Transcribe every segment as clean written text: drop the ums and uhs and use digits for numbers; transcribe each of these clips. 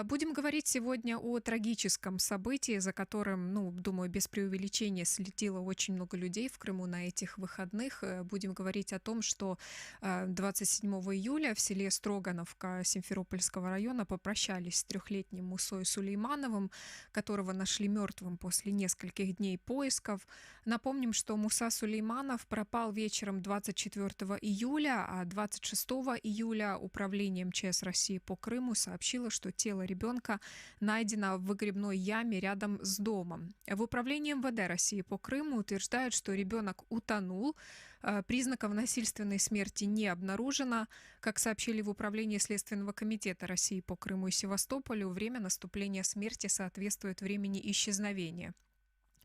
Будем говорить сегодня о трагическом событии, за которым, ну, думаю, без преувеличения следило очень много людей в Крыму на этих выходных. Будем говорить о том, что 27 июля в селе Строгановка Симферопольского района попрощались с трехлетним Мусой Сулеймановым, которого нашли мертвым после нескольких дней поисков. Напомним, что Муса Сулейманов пропал вечером 24 июля, а 26 июля Управление МЧС России по Крыму сообщило, что тело ребенка найдено в выгребной яме рядом с домом. В Управлении МВД России по Крыму утверждают, что ребенок утонул. Признаков насильственной смерти не обнаружено. Как сообщили в Управлении Следственного комитета России по Крыму и Севастополю, время наступления смерти соответствует времени исчезновения.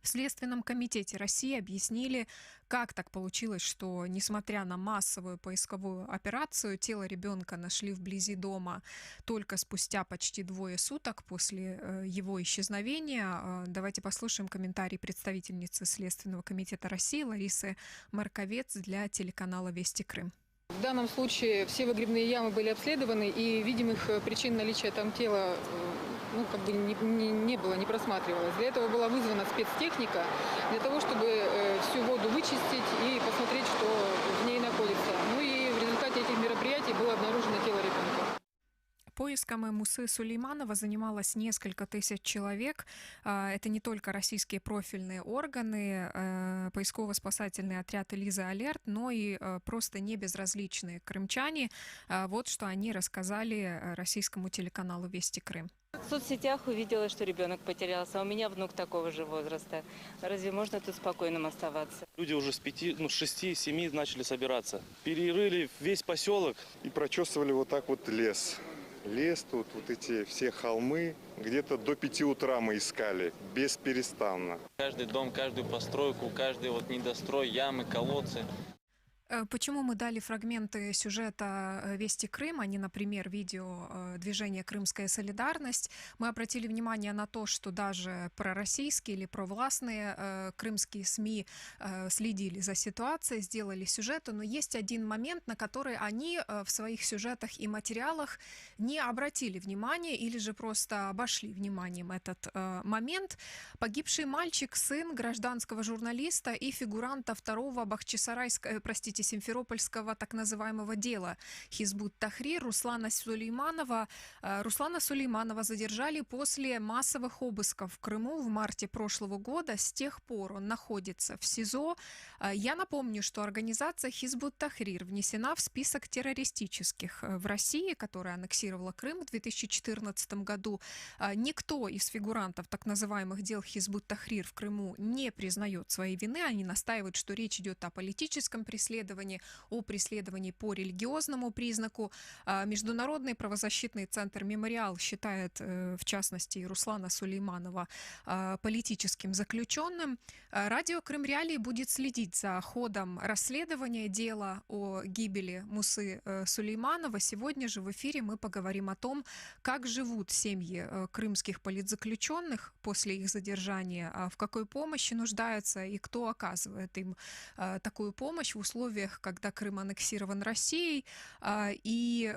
В Следственном комитете России объяснили, как так получилось, что, несмотря на массовую поисковую операцию, тело ребенка нашли вблизи дома только спустя почти 2 суток после его исчезновения. Давайте послушаем комментарий представительницы Следственного комитета России Ларисы Марковец для телеканала «Вести Крым». В данном случае все выгребные ямы были обследованы, и видимых причин наличия там тела не было, не просматривалось. Для этого была вызвана спецтехника, для того, чтобы всю воду вычистить и посмотреть, что в ней находится. Ну и в результате этих мероприятий было обнаружено тело ребенка. Поисками Мусы Сулейманова занималось несколько тысяч человек. Это не только российские профильные органы, поисково-спасательный отряд «Элиза Алерт», но и просто небезразличные крымчане. Вот что они рассказали российскому телеканалу «Вести Крым». В соцсетях увидела, что ребенок потерялся, а у меня внук такого же возраста. Разве можно тут спокойным оставаться? Люди уже с 6-7 начали собираться. Перерыли весь поселок. И прочесывали вот так вот лес. Лес тут, вот эти все холмы. Где-то до 5 утра мы искали, бесперестанно. Каждый дом, каждую постройку, каждый недострой, ямы, колодцы. Почему мы дали фрагменты сюжета «Вести Крым», а не, например, видео движения «Крымская солидарность»? Мы обратили внимание на то, что даже пророссийские или провластные крымские СМИ следили за ситуацией, сделали сюжеты, но есть один момент, на который они в своих сюжетах и материалах не обратили внимания или же просто обошли вниманием этот момент. Погибший мальчик, сын гражданского журналиста и фигуранта второго Симферопольского так называемого дела Хизбут-Тахрир Руслана Сулейманова. Руслана Сулейманова задержали после массовых обысков в Крыму в марте прошлого года. С тех пор он находится в СИЗО. Я напомню, что организация Хизбут-Тахрир внесена в список террористических в России, которая аннексировала Крым в 2014 году. Никто из фигурантов так называемых дел Хизбут-Тахрир в Крыму не признает своей вины. Они настаивают, что речь идет о политическом преследовании, о преследовании по религиозному признаку. Международный правозащитный центр «Мемориал» считает, в частности, Руслана Сулейманова политическим заключенным. Радио «Крым Реалии» будет следить за ходом расследования дела о гибели Мусы Сулейманова. Сегодня же в эфире мы поговорим о том, как живут семьи крымских политзаключенных после их задержания, в какой помощи нуждаются и кто оказывает им такую помощь в условиях, когда Крым аннексирован Россией, и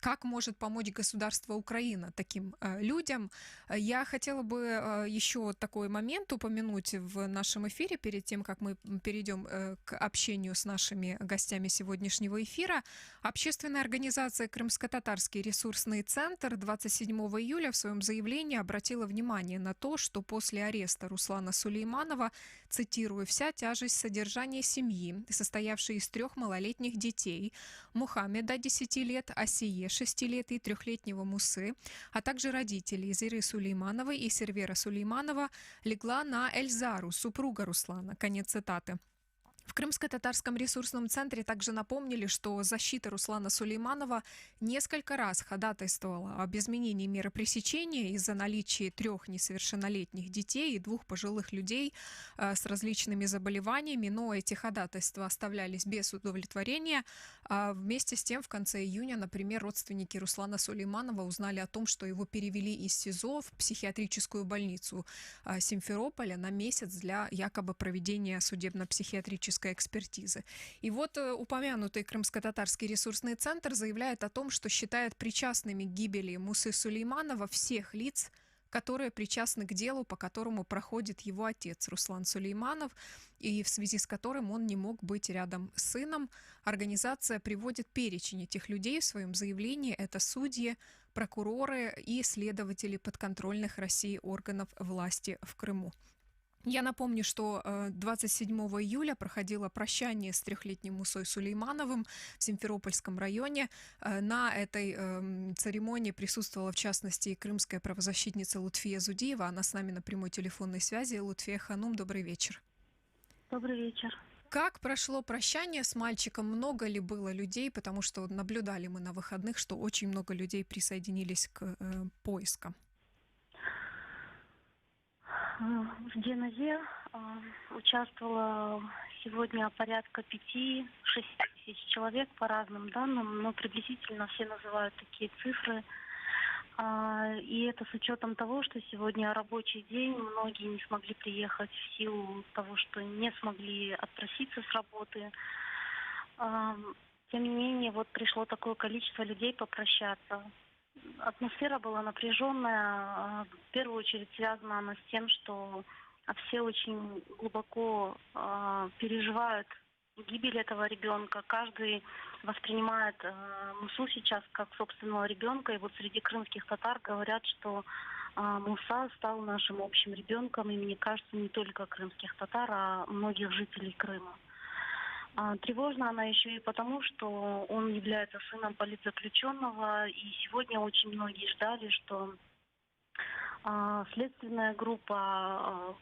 как может помочь государство Украина таким людям. Я хотела бы еще такой момент упомянуть в нашем эфире перед тем, как мы перейдем к общению с нашими гостями сегодняшнего эфира. Общественная организация «Крымско-татарский ресурсный центр» 27 июля в своем заявлении обратила внимание на то, что после ареста Руслана Сулейманова, цитирую, «вся тяжесть содержания семьи, состоявшей из 3 малолетних детей, Мухаммеда 10 лет, Асие 6 лет и 3-летнего Мусы, а также родителей Зиры Сулеймановой и Сервера Сулейманова, легла на Эльзару, супруга Руслана». Конец цитаты. В Крымско-татарском ресурсном центре также напомнили, что защита Руслана Сулейманова несколько раз ходатайствовала об изменении меры пресечения из-за наличия 3 несовершеннолетних детей и 2 пожилых людей с различными заболеваниями, но эти ходатайства оставлялись без удовлетворения. Вместе с тем, в конце июня, например, родственники Руслана Сулейманова узнали о том, что его перевели из СИЗО в психиатрическую больницу Симферополя на месяц для якобы проведения судебно-психиатрической психологической экспертизы. И вот упомянутый Крымско-татарский ресурсный центр заявляет о том, что считает причастными к гибели Мусы Сулейманова всех лиц, которые причастны к делу, по которому проходит его отец Руслан Сулейманов, и в связи с которым он не мог быть рядом с сыном. Организация приводит перечень этих людей в своем заявлении. Это судьи, прокуроры и следователи подконтрольных России органов власти в Крыму. Я напомню, что 27 июля проходило прощание с трехлетним Мусой Сулеймановым в Симферопольском районе. На этой церемонии присутствовала, в частности, и крымская правозащитница Лутфия Зудиева. Она с нами на прямой телефонной связи. Лутфия Ханум, добрый вечер. Добрый вечер. Как прошло прощание с мальчиком? Много ли было людей? Потому что наблюдали мы на выходных, что очень много людей присоединились к поискам. В Дженазе участвовало сегодня порядка 5-6 тысяч человек по разным данным, но приблизительно все называют такие цифры. И это с учетом того, что сегодня рабочий день, многие не смогли приехать в силу того, что не смогли отпроситься с работы. Тем не менее, вот пришло такое количество людей попрощаться. Атмосфера была напряженная. В первую очередь связана она с тем, что все очень глубоко переживают гибель этого ребенка. Каждый воспринимает Мусу сейчас как собственного ребенка. И вот среди крымских татар говорят, что Муса стал нашим общим ребенком. И мне кажется, не только крымских татар, а многих жителей Крыма. Тревожна она еще и потому, что он является сыном политзаключенного, и сегодня очень многие ждали, что следственная группа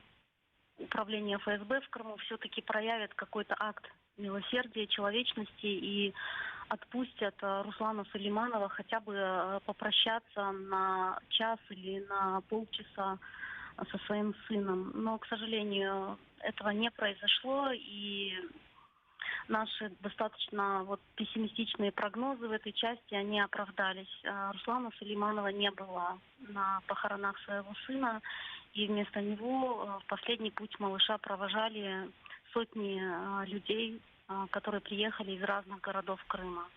управления ФСБ в Крыму все-таки проявит какой-то акт милосердия, человечности и отпустят Руслана Сулейманова хотя бы попрощаться на час или на полчаса со своим сыном. Но, к сожалению, этого не произошло, и наши достаточно пессимистичные прогнозы в этой части, они оправдались. Руслана Сулейманова не было на похоронах своего сына, и вместо него в последний путь малыша провожали сотни людей, которые приехали из разных городов Крыма.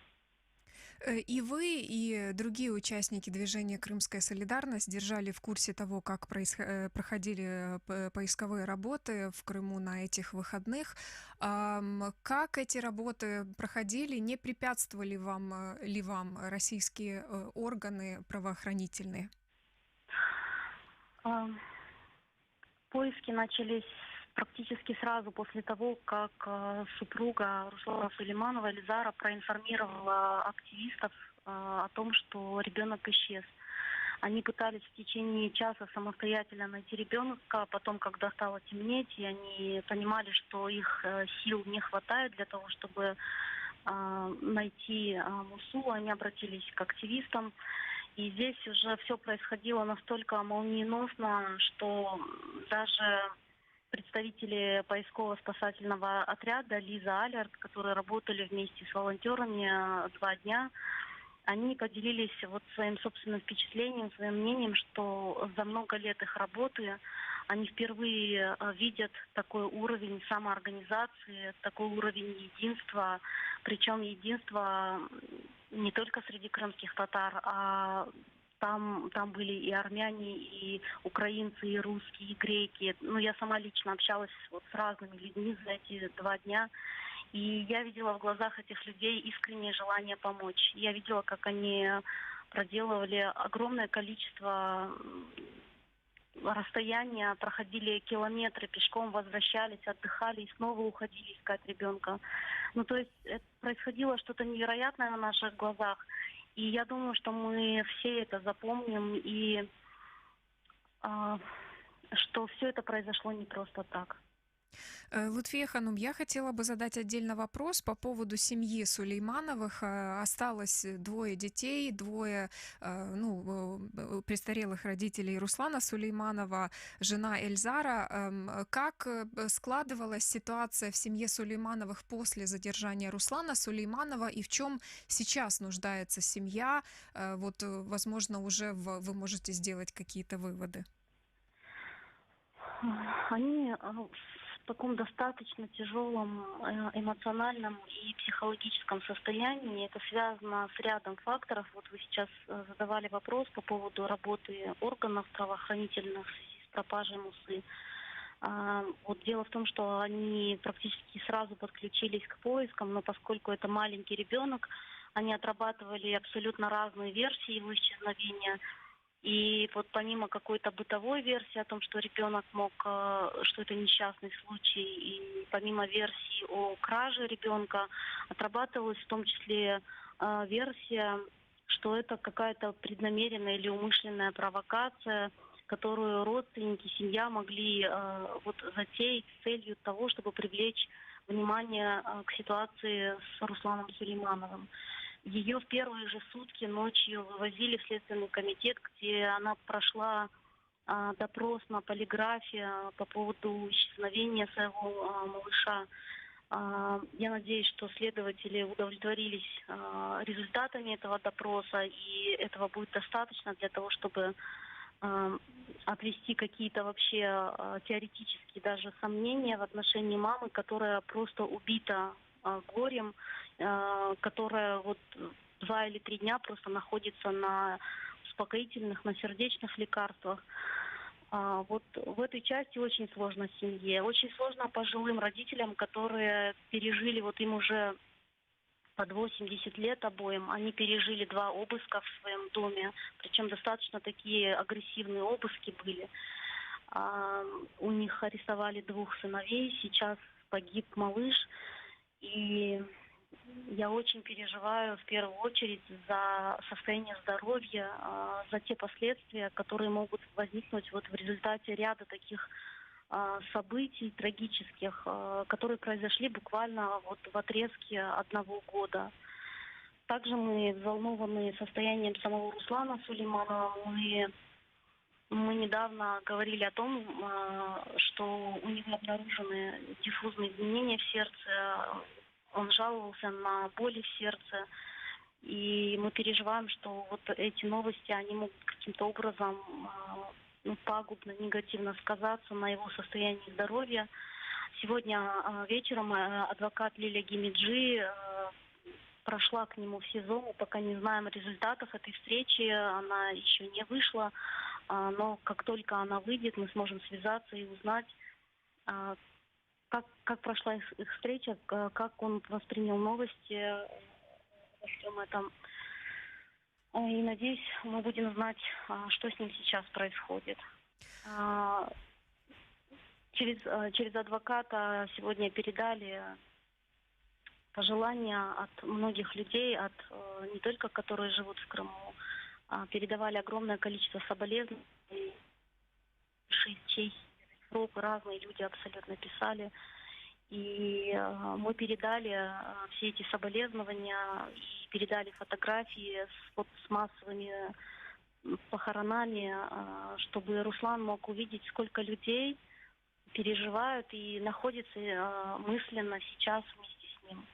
И вы, и другие участники движения «Крымская солидарность» держали в курсе того, как проходили поисковые работы в Крыму на этих выходных. Как эти работы проходили? Не препятствовали ли вам российские органы правоохранительные? Поиски начались практически сразу после того, как супруга Руслана Сулейманова, Эльзара, проинформировала активистов о том, что ребенок исчез. Они пытались в течение часа самостоятельно найти ребенка, потом, когда стало темнеть, и они понимали, что их сил не хватает для того, чтобы найти Мусу, они обратились к активистам. И здесь уже все происходило настолько молниеносно, что даже представители поисково-спасательного отряда Лиза Алерт, которые работали вместе с волонтерами 2 дня, они поделились своим собственным впечатлением, своим мнением, что за много лет их работы они впервые видят такой уровень самоорганизации, такой уровень единства, причем единство не только среди крымских татар, а там были и армяне, и украинцы, и русские, и греки. Я сама лично общалась с разными людьми за эти 2 дня. И я видела в глазах этих людей искреннее желание помочь. Я видела, как они проделывали огромное количество расстояния, проходили километры, пешком возвращались, отдыхали и снова уходили искать ребенка. То есть происходило что-то невероятное на наших глазах. И я думаю, что мы все это запомним, и что все это произошло не просто так. Лутфия Ханум, я хотела бы задать отдельно вопрос по поводу семьи Сулеймановых. Осталось 2 детей, 2 престарелых родителей Руслана Сулейманова, жена Эльзара. Как складывалась ситуация в семье Сулеймановых после задержания Руслана Сулейманова и в чем сейчас нуждается семья? Возможно, уже вы можете сделать какие-то выводы. Они в таком достаточно тяжелом эмоциональном и психологическом состоянии. Это связано с рядом факторов. Вот вы сейчас задавали вопрос по поводу работы органов правоохранительных в связи с пропажей Мусы. Вот дело в том, что они практически сразу подключились к поискам, но поскольку это маленький ребенок, они отрабатывали абсолютно разные версии его исчезновения. И вот помимо какой-то бытовой версии о том, что ребенок мог, что это несчастный случай, и помимо версии о краже ребенка, отрабатывалась в том числе версия, что это какая-то преднамеренная или умышленная провокация, которую родственники, семья могли вот затеять с целью того, чтобы привлечь внимание к ситуации с Русланом Сулеймановым. Ее в первые же сутки ночью вывозили в Следственный комитет, где она прошла допрос на полиграфе по поводу исчезновения своего малыша. Я надеюсь, что следователи удовлетворились результатами этого допроса, и этого будет достаточно для того, чтобы отвести какие-то вообще теоретические даже сомнения в отношении мамы, которая просто убита горем, которая вот 2 или 3 дня просто находится на успокоительных, на сердечных лекарствах. Вот в этой части очень сложно семье, очень сложно пожилым родителям, которые пережили, вот им уже под 80 лет обоим, они пережили 2 обыска в своем доме, причем достаточно такие агрессивные обыски были. У них арестовали 2 сыновей, сейчас погиб малыш, и я очень переживаю в первую очередь за состояние здоровья, за те последствия, которые могут возникнуть вот в результате ряда таких событий трагических, которые произошли буквально вот в отрезке 1 года. Также мы взволнованы состоянием самого Руслана Сулейманова. Мы недавно говорили о том, что у него обнаружены диффузные изменения в сердце. Он жаловался на боли в сердце. И мы переживаем, что вот эти новости, они могут каким-то образом пагубно, негативно сказаться на его состоянии здоровья. Сегодня вечером адвокат Лилия Гимиджи прошла к нему в СИЗО. Мы пока не знаем результатов этой встречи, она еще не вышла. Но как только она выйдет, мы сможем связаться и узнать, как прошла их встреча, как он воспринял новости во всем этом. И надеюсь, мы будем знать, что с ним сейчас происходит. Через адвоката сегодня передали пожелания от многих людей, от не только которые живут в Крыму, передавали огромное количество соболезнований, Чехии, Европы, разные люди абсолютно писали. И мы передали все эти соболезнования и передали фотографии с массовыми похоронами, чтобы Руслан мог увидеть, сколько людей переживают и находятся мысленно сейчас вместе с ним.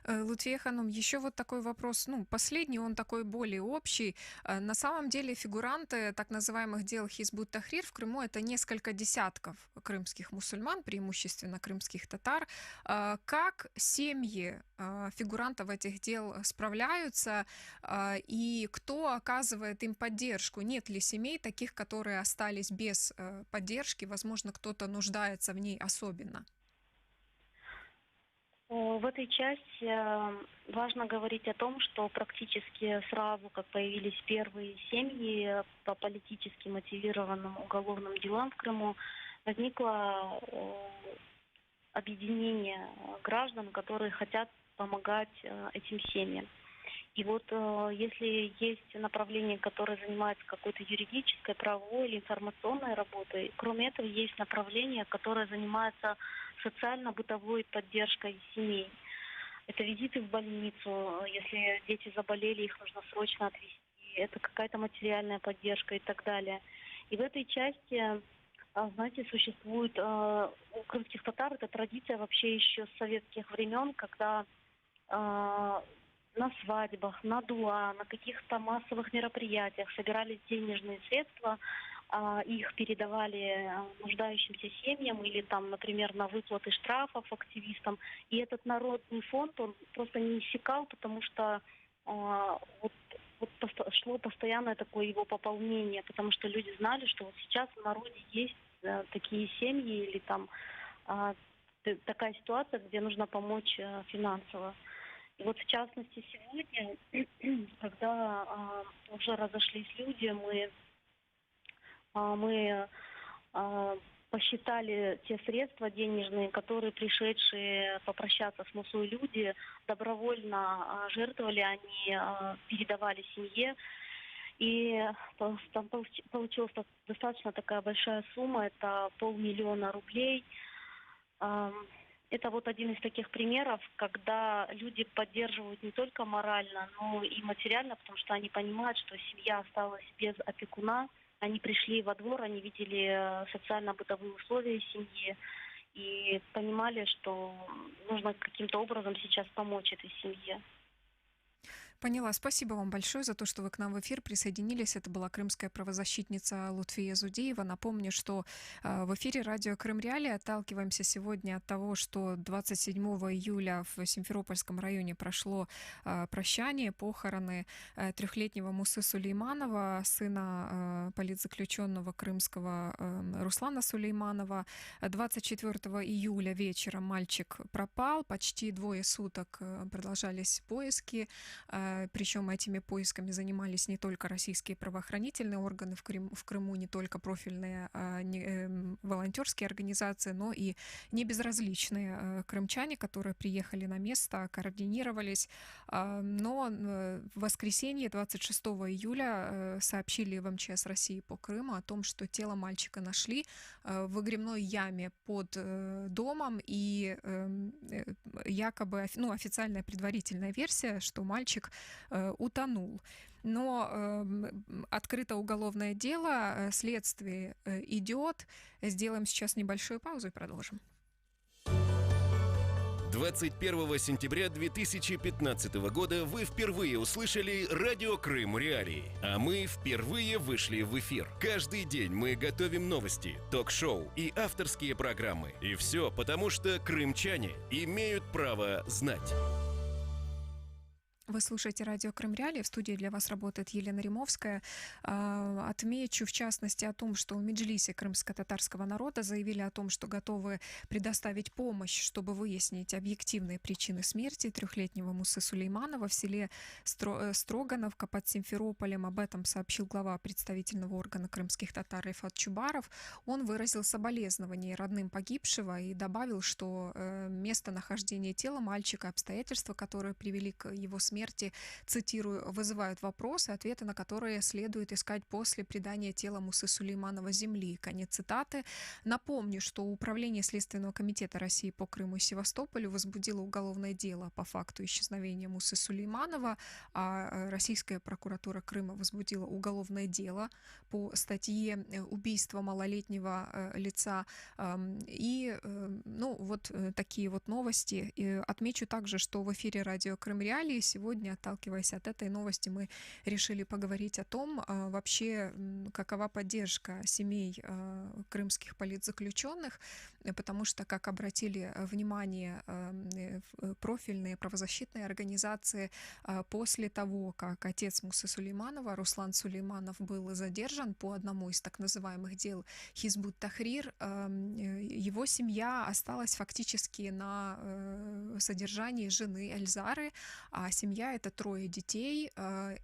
Лутфия Ханум, еще вот такой вопрос, последний, он такой более общий. На самом деле фигуранты так называемых дел Хизбут Тахрир в Крыму — это несколько десятков крымских мусульман, преимущественно крымских татар. Как семьи фигурантов этих дел справляются, и кто оказывает им поддержку? Нет ли семей таких, которые остались без поддержки? Возможно, кто-то нуждается в ней особенно. В этой части важно говорить о том, что практически сразу, как появились первые семьи по политически мотивированным уголовным делам в Крыму, возникло объединение граждан, которые хотят помогать этим семьям. И вот если есть направление, которое занимается какой-то юридической, правовой или информационной работой, кроме этого есть направление, которое занимается социально-бытовой поддержкой семей. Это визиты в больницу, если дети заболели, их нужно срочно отвезти. Это какая-то материальная поддержка и так далее. И в этой части, знаете, существует у крымских татар эта традиция вообще еще с советских времен, когда на свадьбах, на дуа, на каких-то массовых мероприятиях собирались денежные средства, их передавали нуждающимся семьям или там, например, на выплаты штрафов активистам. И этот народный фонд, он просто не иссякал, потому что шло постоянное такое его пополнение, потому что люди знали, что вот сейчас в народе есть такие семьи или там такая ситуация, где нужно помочь финансово. И вот в частности сегодня, когда уже разошлись люди, мы посчитали те средства денежные, которые пришедшие попрощаться с Мусой люди добровольно жертвовали, они передавали семье. И там получилась достаточно такая большая сумма, это 500 000 рублей. Это вот один из таких примеров, когда люди поддерживают не только морально, но и материально, потому что они понимают, что семья осталась без опекуна. Они пришли во двор, они видели социально-бытовые условия семьи и понимали, что нужно каким-то образом сейчас помочь этой семье. Поняла. Спасибо вам большое за то, что вы к нам в эфир присоединились. Это была крымская правозащитница Лутфия Зудеева. Напомню, что в эфире радио Крым Реалии отталкиваемся сегодня от того, что 27 июля в Симферопольском районе прошло прощание, похороны трехлетнего Мусы Сулейманова, сына политзаключенного крымского Руслана Сулейманова. 24 июля вечером мальчик пропал. Почти 2 суток продолжались поиски. Причем этими поисками занимались не только российские правоохранительные органы в Крыму, не только профильные волонтерские организации, но и небезразличные крымчане, которые приехали на место, координировались. Но в воскресенье 26 июля сообщили в МЧС России по Крыму о том, что тело мальчика нашли в выгребной яме под домом, и якобы официальная предварительная версия, что мальчик утонул. Но открыто уголовное дело, следствие идет. Сделаем сейчас небольшую паузу и продолжим. 21 сентября 2015 года вы впервые услышали радио Крым Реалии, а мы впервые вышли в эфир. Каждый день мы готовим новости, ток-шоу и авторские программы. И все потому, что крымчане имеют право знать. Вы слушаете радио Крым Реалии. В студии для вас работает Елена Римовская. Отмечу, в частности, о том, что в Меджлисе крымско-татарского народа заявили о том, что готовы предоставить помощь, чтобы выяснить объективные причины смерти трехлетнего Мусы Сулейманова в селе Строгановка под Симферополем. Об этом сообщил глава представительного органа крымских татар Рифат Чубаров. Он выразил соболезнования родным погибшего и добавил, что местонахождение тела мальчика, обстоятельства, которые привели к его смерти, цитирую, вызывают вопросы, ответы на которые следует искать после предания тела Мусы Сулейманова земли. Конец цитаты. Напомню, что Управление Следственного комитета России по Крыму и Севастополю возбудило уголовное дело по факту исчезновения Мусы Сулейманова, а Российская прокуратура Крыма возбудила уголовное дело по статье убийство малолетнего лица. И вот такие вот новости. И отмечу также, что в эфире радио Крым Реалии сегодня, отталкиваясь от этой новости, мы решили поговорить о том, вообще, какова поддержка семей крымских политзаключенных, потому что, как обратили внимание профильные правозащитные организации, после того, как отец Мусы Сулейманова, Руслан Сулейманов, был задержан по одному из так называемых дел Хизбут Тахрир, его семья осталась фактически на содержании жены Эльзары, а семья — это 3 детей,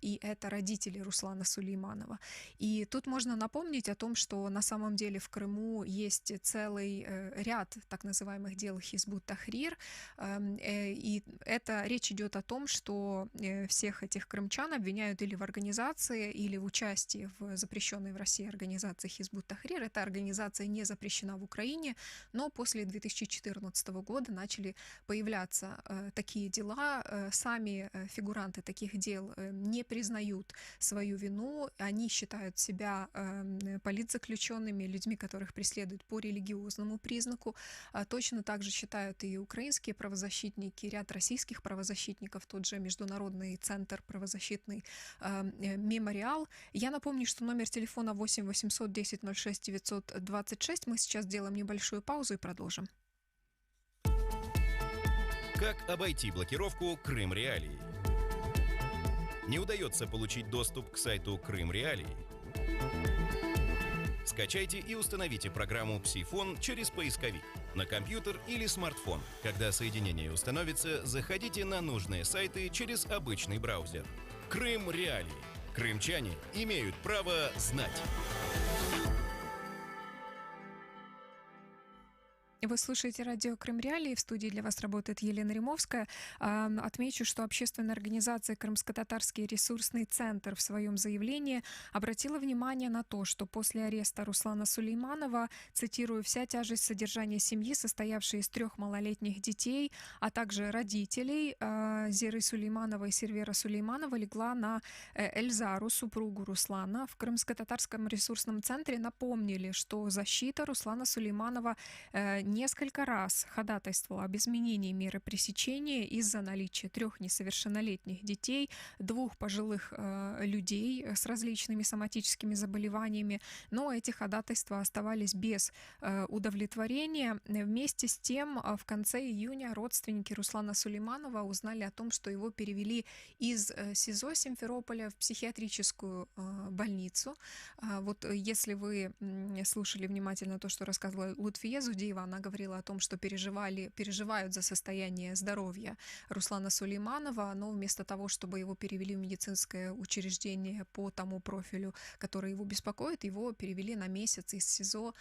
и это родители Руслана Сулейманова. И тут можно напомнить о том, что на самом деле в Крыму есть целый ряд так называемых дел Хизбут Тахрир, и это речь идет о том, что всех этих крымчан обвиняют или в организации, или в участии в запрещенной в России организации Хизбут Тахрир. Эта организация не запрещена в Украине, но после 2014 года начали появляться такие дела. Сами фигуранты таких дел не признают свою вину, они считают себя политзаключенными, людьми, которых преследуют по религиозному признаку. Точно так же считают и украинские правозащитники, ряд российских правозащитников, тот же Международный центр правозащитный «Мемориал». Я напомню, что номер телефона 8 800 10 06 926. Мы сейчас делаем небольшую паузу и продолжим. Как обойти блокировку Крым Реалии? Не удается получить доступ к сайту Крым Реалии? Скачайте и установите программу «Псифон» через поисковик на компьютер или смартфон. Когда соединение установится, заходите на нужные сайты через обычный браузер. Крым Реалии. Крымчане имеют право знать. Вы слушаете радио «Крым Реалии». В студии для вас работает Елена Римовская. Отмечу, что общественная организация «Крымско-татарский ресурсный центр» в своем заявлении обратила внимание на то, что после ареста Руслана Сулейманова, цитирую, «вся тяжесть содержания семьи, состоявшей из 3 малолетних детей, а также родителей Зиры Сулеймановой и Сервера Сулейманова легла на Эльзару, супругу Руслана». В Крымско-татарском ресурсном центре напомнили, что защита Руслана Сулейманова несколько раз ходатайствовала об изменении меры пресечения из-за наличия 3 несовершеннолетних детей, 2 пожилых людей с различными соматическими заболеваниями, но эти ходатайства оставались без удовлетворения. Вместе с тем, в конце июня родственники Руслана Сулейманова узнали о том, что его перевели из СИЗО Симферополя в психиатрическую больницу. Вот если вы слушали внимательно то, что рассказывала Лутфия Зудеева, она говорила о том, что переживают за состояние здоровья Руслана Сулейманова, но вместо того, чтобы его перевели в медицинское учреждение по тому профилю, который его беспокоит, его перевели на месяц из СИЗО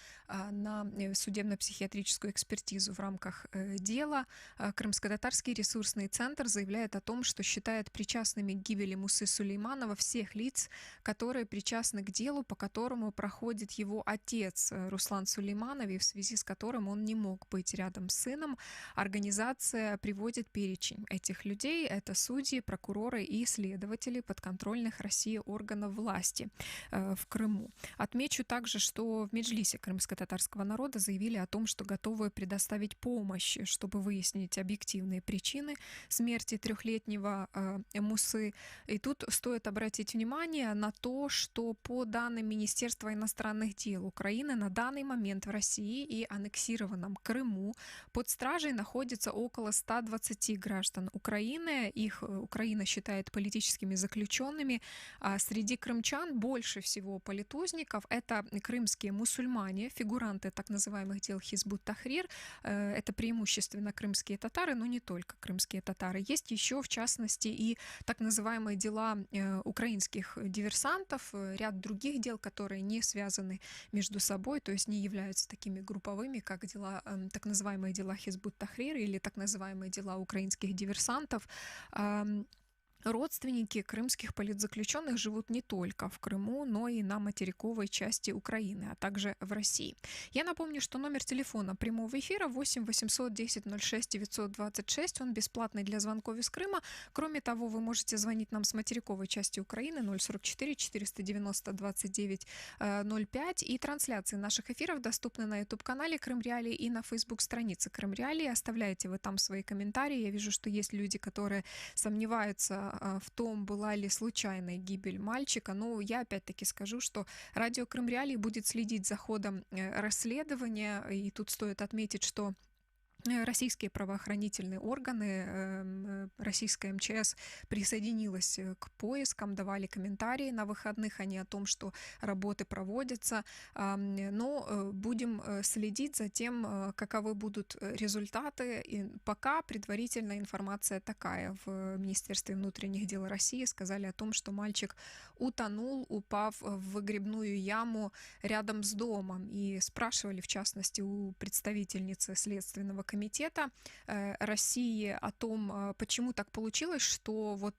на судебно-психиатрическую экспертизу в рамках дела. Крымско-татарский ресурсный центр заявляет о том, что считает причастными к гибели Мусы Сулейманова всех лиц, которые причастны к делу, по которому проходит его отец Руслан Сулейманов, и в связи с которым он не мог быть рядом с сыном. Организация приводит перечень этих людей. Это судьи, прокуроры и следователи подконтрольных России органов власти в Крыму. Отмечу также, что в Меджлисе крымско-татарского народа заявили о том, что готовы предоставить помощь, чтобы выяснить объективные причины смерти 3-летнего Мусы. И тут стоит обратить внимание на то, что по данным Министерства иностранных дел Украины на данный момент в России и аннексированном Крыму под стражей находится около 120 граждан Украины. Их Украина считает политическими заключенными. А среди крымчан больше всего политузников. Это крымские мусульмане, фигуранты так называемых дел Хизбут-Тахрир. Это преимущественно крымские татары, но не только крымские татары. Есть еще, в частности, и так называемые дела украинских диверсантов, ряд других дел, которые не связаны между собой, то есть не являются такими групповыми, как дела, так называемые дела Хизбут-Тахрир или так называемые дела украинских диверсантов. Родственники крымских политзаключенных живут не только в Крыму, но и на материковой части Украины, а также в России. Я напомню, что номер телефона прямого эфира 8 800 10 06 926. Он бесплатный для звонков из Крыма. Кроме того, вы можете звонить нам с материковой части Украины 044 490 29 05. И трансляции наших эфиров доступны на YouTube-канале Крым Реалии и на Facebook-странице Крым Реалии. Оставляйте вы там свои комментарии. Я вижу, что есть люди, которые сомневаются в том, была ли случайная гибель мальчика. Но я опять-таки скажу, что радио Крым Реалии будет следить за ходом расследования. И тут стоит отметить, что российские правоохранительные органы, российская МЧС присоединилась к поискам, давали комментарии на выходных они о том, что работы проводятся, но будем следить за тем, каковы будут результаты. И пока предварительная информация такая. В Министерстве внутренних дел России сказали о том, что мальчик утонул, упав в выгребную яму рядом с домом. И спрашивали, в частности, у представительницы Следственного комитета России о том, почему так получилось, что вот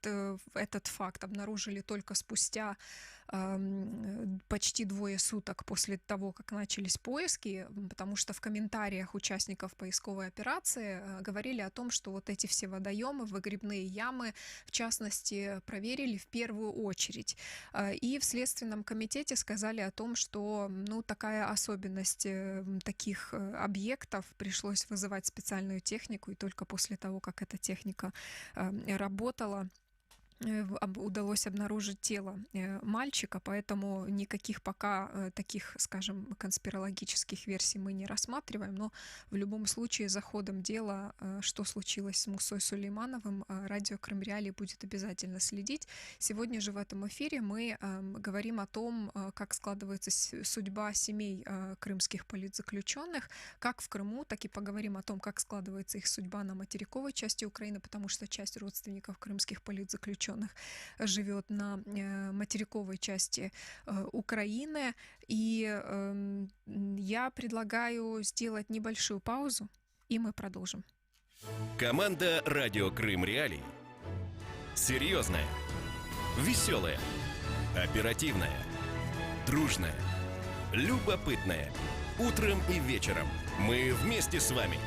этот факт обнаружили только спустя почти двое суток после того, как начались поиски, потому что в комментариях участников поисковой операции говорили о том, что вот эти все водоемы, выгребные ямы, в частности, проверили в первую очередь. И в Следственном комитете сказали о том, что такая особенность таких объектов, пришлось вызывать специальную технику, и только после того, как эта техника работала, удалось обнаружить тело мальчика, поэтому никаких пока таких, скажем, конспирологических версий мы не рассматриваем, но в любом случае за ходом дела, что случилось с Мусой Сулеймановым, радио Крым Реалии будет обязательно следить. Сегодня же в этом эфире мы говорим о том, как складывается судьба семей крымских политзаключенных, как в Крыму, так и поговорим о том, как складывается их судьба на материковой части Украины, потому что часть родственников крымских политзаключенных живет на материковой части Украины. И я предлагаю сделать небольшую паузу, и мы продолжим. Команда «Радио Крым Реалий». Серьезная, веселая, оперативная, дружная, любопытная. Утром и вечером мы вместе с вами.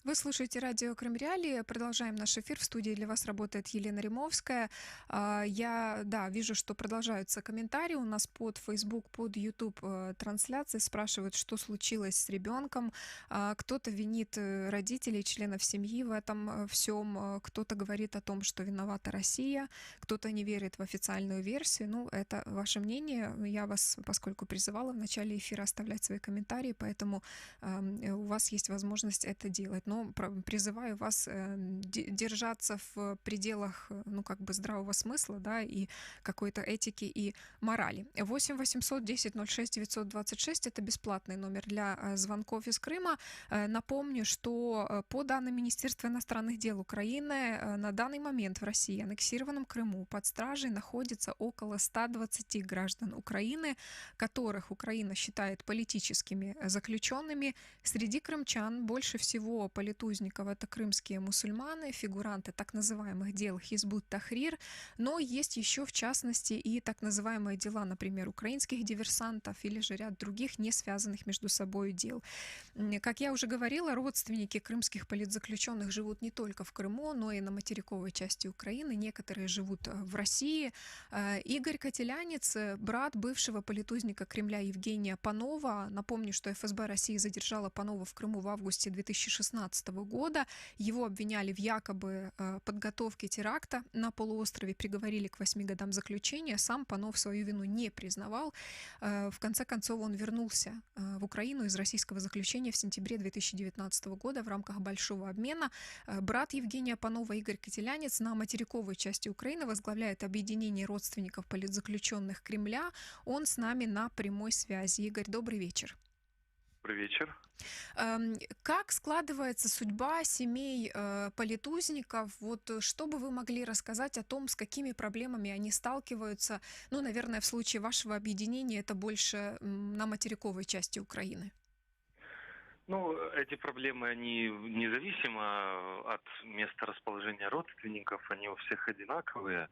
Вы слушаете радио Крым Реалии. Продолжаем наш эфир. В студии для вас работает Елена Римовская. Я, вижу, что продолжаются комментарии. У нас под Facebook, под YouTube трансляции спрашивают, что случилось с ребенком. Кто-то винит родителей, членов семьи в этом всем. Кто-то говорит о том, что виновата Россия. Кто-то не верит в официальную версию. Это ваше мнение. Я вас, поскольку призывала в начале эфира оставлять свои комментарии, поэтому у вас есть возможность это делать. Но призываю вас держаться в пределах, здравого смысла, и какой-то этики и морали. 8 800 10 06 926 — это бесплатный номер для звонков из Крыма. Напомню, что по данным Министерства иностранных дел Украины, на данный момент в России, аннексированном Крыму, под стражей находится около 120 граждан Украины, которых Украина считает политическими заключенными. Среди крымчан больше всего политузников — это крымские мусульмане, фигуранты так называемых дел Хизбут Тахрир, но есть еще в частности и так называемые дела, например, украинских диверсантов или же ряд других не связанных между собой дел. Как я уже говорила, родственники крымских политзаключенных живут не только в Крыму, но и на материковой части Украины, некоторые живут в России. Игорь Котелянец, брат бывшего политузника Кремля Евгения Панова. Напомню, что ФСБ России задержала Панова в Крыму в августе 2016 года. Его обвиняли в якобы подготовке теракта на полуострове, приговорили к 8 годам заключения. Сам Панов свою вину не признавал. В конце концов, он вернулся в Украину из российского заключения в сентябре 2019 года в рамках большого обмена. Брат Евгения Панова, Игорь Котелянец, на материковой части Украины возглавляет объединение родственников политзаключенных Кремля. Он с нами на прямой связи. Игорь, добрый вечер. Добрый вечер. Как складывается судьба семей политузников? Что бы вы могли рассказать о том, с какими проблемами они сталкиваются? Наверное, в случае вашего объединения это больше на материковой части Украины. Эти проблемы, они независимо от места расположения родственников, они у всех одинаковые.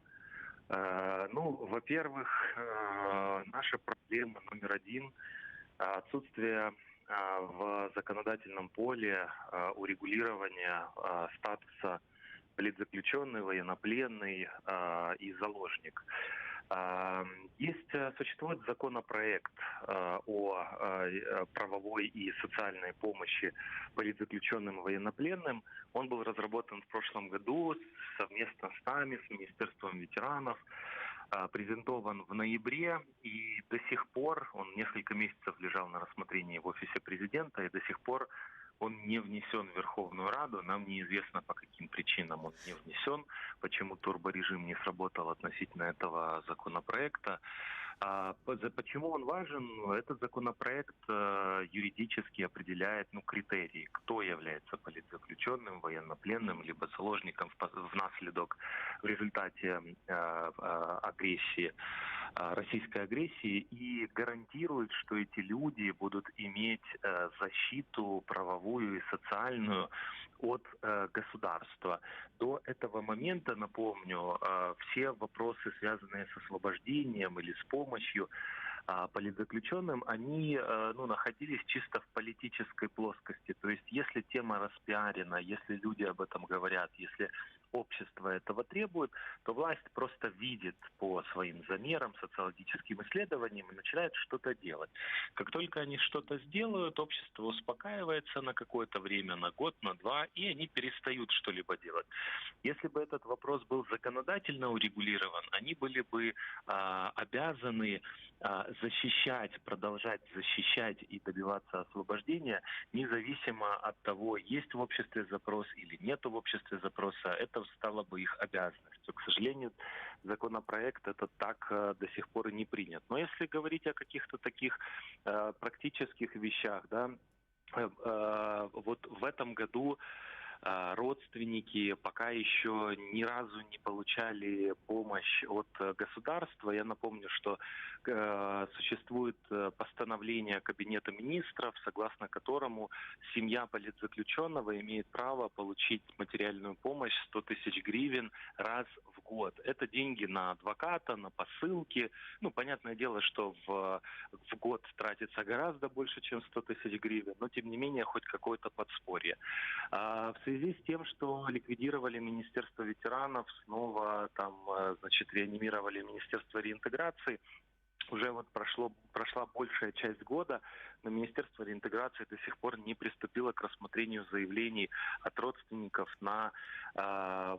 Во-первых, наша проблема номер один – отсутствие в законодательном поле урегулирования статуса политзаключенный, военнопленный и заложник. Существует законопроект о правовой и социальной помощи политзаключенным и военнопленным. Он был разработан в прошлом году совместно с нами, с Министерством ветеранов, презентован в ноябре, и до сих пор он несколько месяцев лежал на рассмотрении в офисе президента, и до сих пор он не внесен в Верховную Раду. Нам неизвестно, по каким причинам он не внесен, почему турборежим не сработал относительно этого законопроекта. Почему он важен? Этот законопроект юридически определяет критерии, кто является политзаключенным, военнопленным, либо заложником внаследок в результате агрессии, российской агрессии, и гарантирует, что эти люди будут иметь защиту правовую и социальную от государства. До этого момента, напомню, все вопросы, связанные с освобождением или с помощью политзаключенным, они находились чисто в политической плоскости. То есть если тема распиарена, если люди об этом говорят, если общество этого требует, то власть просто видит по своим замерам, социологическим исследованиям и начинает что-то делать. Как только они что-то сделают, общество успокаивается на какое-то время, на год, на два, и они перестают что-либо делать. Если бы этот вопрос был законодательно урегулирован, они были бы обязаны защищать, продолжать защищать и добиваться освобождения, независимо от того, есть в обществе запрос или нет в обществе запроса, это стало бы их обязанностью. К сожалению, законопроект этот так до сих пор и не принят. Но если говорить о каких-то таких практических вещах, да, вот в этом году родственники пока еще ни разу не получали помощь от государства. Я напомню, что существует постановление Кабинета министров, согласно которому семья политзаключенного имеет право получить материальную помощь 100 тысяч гривен раз в год. Это деньги на адвоката, на посылки. Понятное дело, что в год тратится гораздо больше, чем 100 тысяч гривен, но тем не менее хоть какое-то подспорье. В связи с тем, что ликвидировали Министерство ветеранов, снова реанимировали Министерство реинтеграции, уже прошла большая часть года, но Министерство реинтеграции до сих пор не приступило к рассмотрению заявлений от родственников на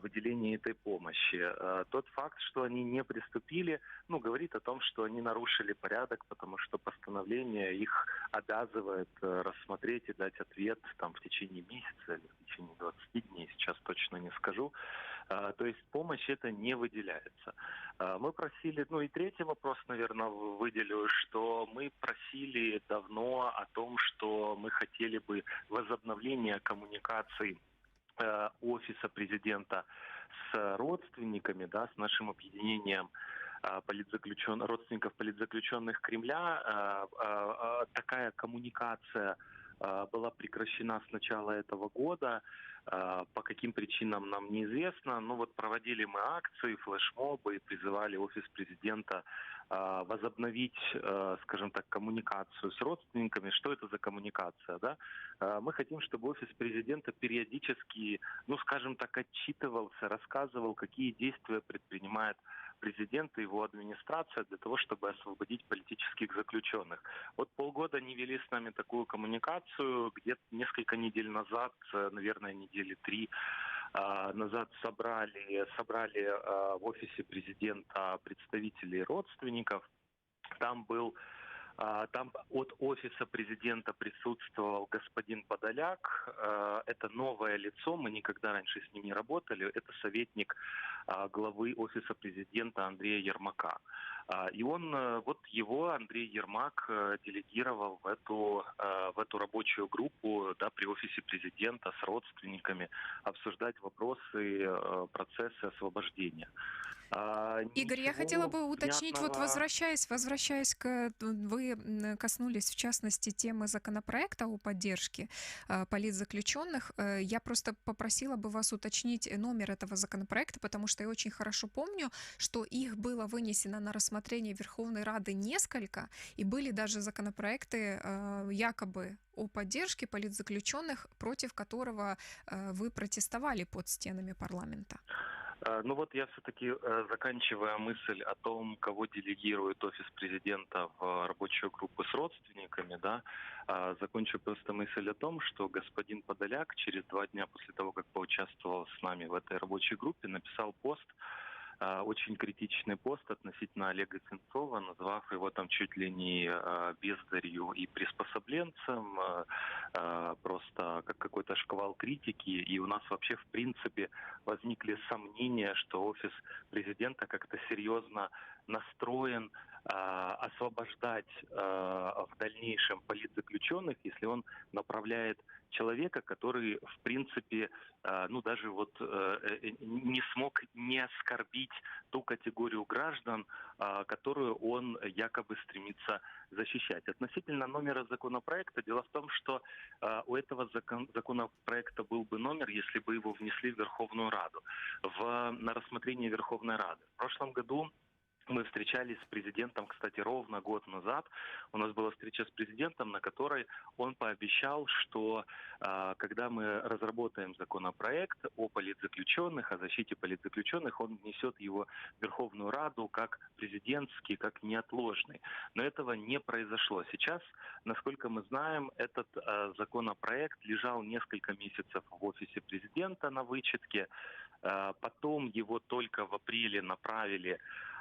выделение этой помощи. Тот факт, что они не приступили, говорит о том, что они нарушили порядок, потому что постановление их обязывает рассмотреть и дать ответ в течение месяца или в течение 20 дней, сейчас точно не скажу. То есть помощь эта не выделяется. Мы просили, и третий вопрос, наверное, выделю, что мы просили давно о том, что мы хотели бы возобновления коммуникаций Офиса президента с родственниками, с нашим объединением родственников политзаключенных Кремля. Такая коммуникация была прекращена с начала этого года. По каким причинам нам неизвестно. Проводили мы акции, флешмобы и призывали офис президента возобновить, скажем так, коммуникацию с родственниками. Что это за коммуникация? Да? Мы хотим, чтобы офис президента периодически, скажем так, отчитывался, рассказывал, какие действия предпринимает президент и его администрация для того, чтобы освободить политических заключенных. Полгода не вели с нами такую коммуникацию. Где-то несколько недель назад, наверное, недели 3 назад собрали в офисе президента представителей родственников. Там от офиса президента присутствовал господин Подоляк. Это новое лицо, мы никогда раньше с ним не работали. Это советник главы офиса президента Андрея Ермака. И его Андрей Ермак делегировал в эту рабочую группу при офисе президента с родственниками обсуждать вопросы процесса освобождения. Игорь, я хотела бы уточнить, возвращаясь вы коснулись в частности темы законопроекта о поддержке политзаключенных. Я просто попросила бы вас уточнить номер этого законопроекта, потому что я очень хорошо помню, что их было вынесено на рассмотрение Верховной Рады несколько, и были даже законопроекты якобы о поддержке политзаключенных, против которого вы протестовали под стенами парламента. Я все-таки, заканчивая мысль о том, кого делегирует офис президента в рабочую группу с родственниками, закончу просто мысль о том, что господин Подоляк через 2 дня после того, как поучаствовал с нами в этой рабочей группе, написал пост, очень критичный пост относительно Олега Сенцова, назвав его чуть ли не бездарью и приспособленцем, просто как какой-то шквал критики. И у нас вообще в принципе возникли сомнения, что офис президента как-то серьезно настроен освобождать в дальнейшем политзаключенных, если он направляет человека, который, в принципе, даже не смог не оскорбить ту категорию граждан, которую он якобы стремится защищать. Относительно номера законопроекта, дело в том, что у этого законопроекта был бы номер, если бы его внесли в Верховную Раду, на рассмотрение Верховной Рады. В прошлом году мы встречались с президентом, кстати, ровно год назад. У нас была встреча с президентом, на которой он пообещал, что когда мы разработаем законопроект о политзаключенных, о защите политзаключенных, он внесет его в Верховную Раду как президентский, как неотложный. Но этого не произошло. Сейчас, насколько мы знаем, этот законопроект лежал несколько месяцев в офисе президента на вычетке. Потом его только в апреле направили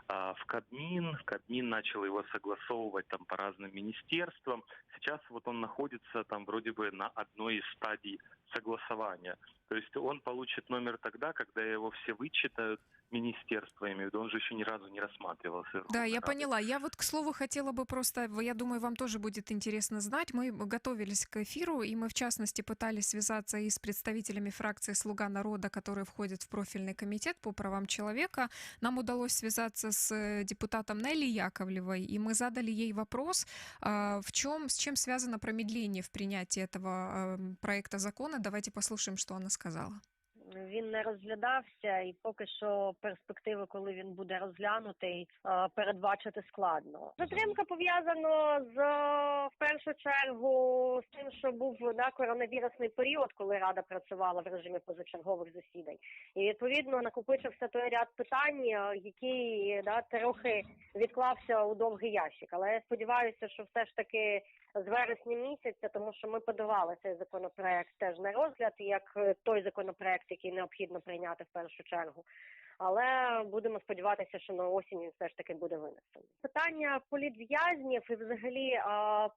в Кабмин. Кабмин начал его согласовывать там по разным министерствам. Сейчас вот он находится там вроде бы на одной из стадий согласования. То есть он получит номер тогда, когда его все вычитают, министерство, имею в виду, он же еще ни разу не рассматривался. Да, я поняла. Я вот, к слову, хотела бы просто, я думаю, вам тоже будет интересно знать. Мы готовились к эфиру, и мы, в частности, пытались связаться и с представителями фракции «Слуга народа», которые входят в профильный комитет по правам человека. Нам удалось связаться с депутатом Нелли Яковлевой, и мы задали ей вопрос, с чем связано промедление в принятии этого проекта закона. Давайте послушаем, что она сказала. Він не розглядався, і поки що перспективи, коли він буде розглянутий, передбачити складно. Затримка пов'язана в першу чергу з тим, що був коронавірусний період, коли Рада працювала в режимі позачергових засідань. І відповідно накопичився той ряд питань, який трохи відклався у довгий ящик. Але я сподіваюся, що все ж таки з вересня місяця, тому що ми подавали цей законопроект теж на розгляд, як той законопроект, який необхідно прийняти в першу чергу. Але будемо сподіватися, що на осінь він все ж таки буде винесений. Питання політв'язнів і взагалі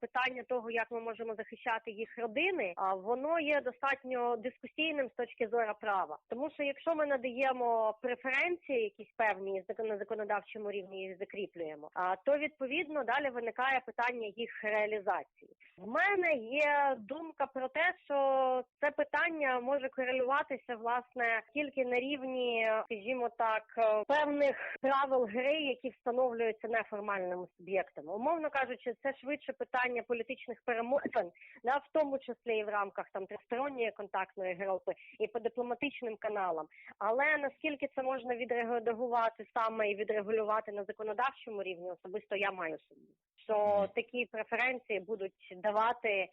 питання того, як ми можемо захищати їх родини, воно є достатньо дискусійним з точки зору права. Тому що якщо ми надаємо преференції якісь певні на законодавчому рівні їх закріплюємо, то відповідно далі виникає питання їх реалізації. В мене є думка про те, що це питання може корелюватися, власне, тільки на рівні, скажімо так, певних правил гри, які встановлюються неформальними суб'єктами. Умовно кажучи, це швидше питання політичних перемовин, в тому числі і в рамках тристоронньої контактної групи, і по дипломатичним каналам. Але наскільки це можна відредагувати саме і відрегулювати на законодавчому рівні, особисто я маю сумнів, що такі преференції будуть давати